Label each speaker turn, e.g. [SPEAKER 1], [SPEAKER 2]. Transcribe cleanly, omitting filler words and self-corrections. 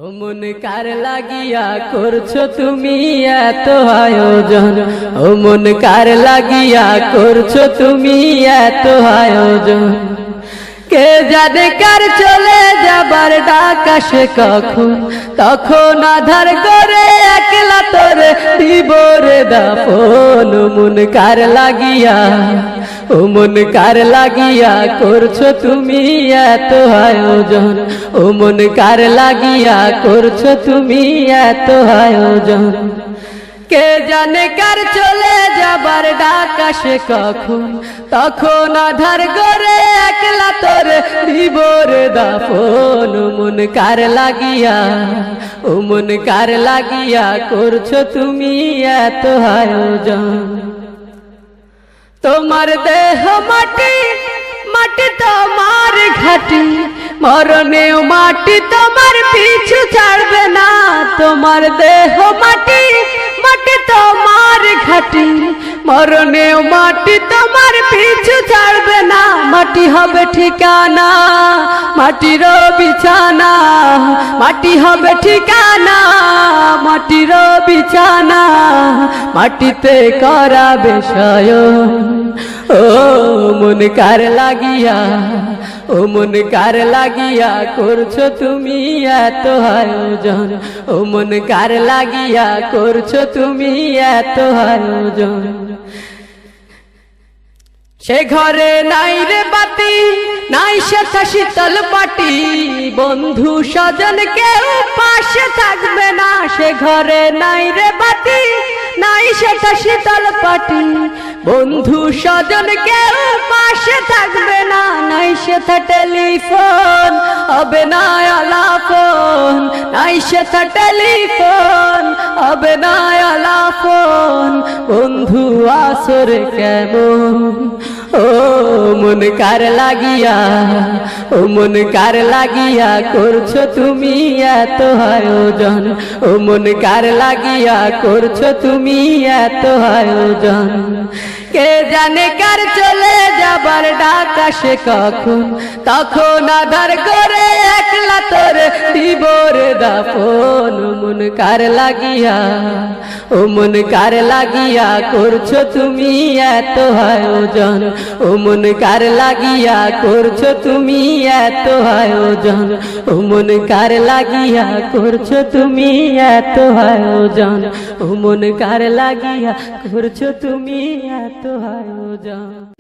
[SPEAKER 1] ও মন কার লাগিয়া করছো তুমি এত আয়োজন, ও মন কার লাগিয়া করছো তুমি এত আয়োজন। কে জানে কার চলে যাবার ডাক আসে কখন, তখন আধার করে একলা তোরে দিব রে দাফন। ও মন কার লাগিয়া, ও মন কার লাগিয়া করছো তুমি এত আয়োজন, ও মন কার লাগিয়া করছো তুমি এত আয়োজন। কে জানে কার চলে যাবার ডাক আসে কখন, তখন আধার করে একলা তোরে দিব রে দাফন। ও মন কার লাগিয়া, ও মন কার লাগিয়া করছো তুমি এত আয়োজন। তোমার দেহ মাটি, মাটি তোমার ঘাটি, মরণেও মাটি তোমার পিছু ছাড়বে না। তোমার দেহ মাটি, মাটি তোমার ঘাটি, মরণেও মাটি তোমার পিছু ছাড়বে না। মাটি হবে ঠিকানা, মাটির বিছানা, মাটি হবে ঠিকানা, মাটির বিছানা, মাটিতে করাবে শয়ন। ও মন কার লাগিয়া, ও মন কার লাগিয়া করছো তুমি এত আয়োজন, ও মন কার লাগিয়া করছো তুমি এত আয়োজন। সে ঘরে নাই রে বাতি, নাই সেথা শীতল পাটি, বন্ধু স্বজন কেউ পাশে থাকবে না। সে ঘরে নাই রে বাতি, নাই সেথা শীতল পাটি, বন্ধু স্বজন কেউ পাশে থাকবে না। নাই সেথা টেলিফোন হবে না আলাপন, নাই সেথা টেলিফোন হবে না আলাপন। বন্ধু আসরে কেমন, ও মন কার লাগিয়া, ও মন কার লাগিয়া করছো তুমি এত আয়োজন, ও মন কার লাগিয়া করছো তুমি এত আয়োজন। কে জানে কার চলে যাবার ডাক আসে কখন, তখন আধার করে একলা তোরে দিব রে দাফন। ও মন কার লাগিয়া, ও মন কার লাগিয়া করছো তুমি এত আয়োজন, ও মন কার লাগিয়া করছো তুমি এত আয়োজন, ও মন কার লাগিয়া করছো তুমি এত আয়োজন, ও মন কার লাগিয়া করছো তুমি এত আয়োজন।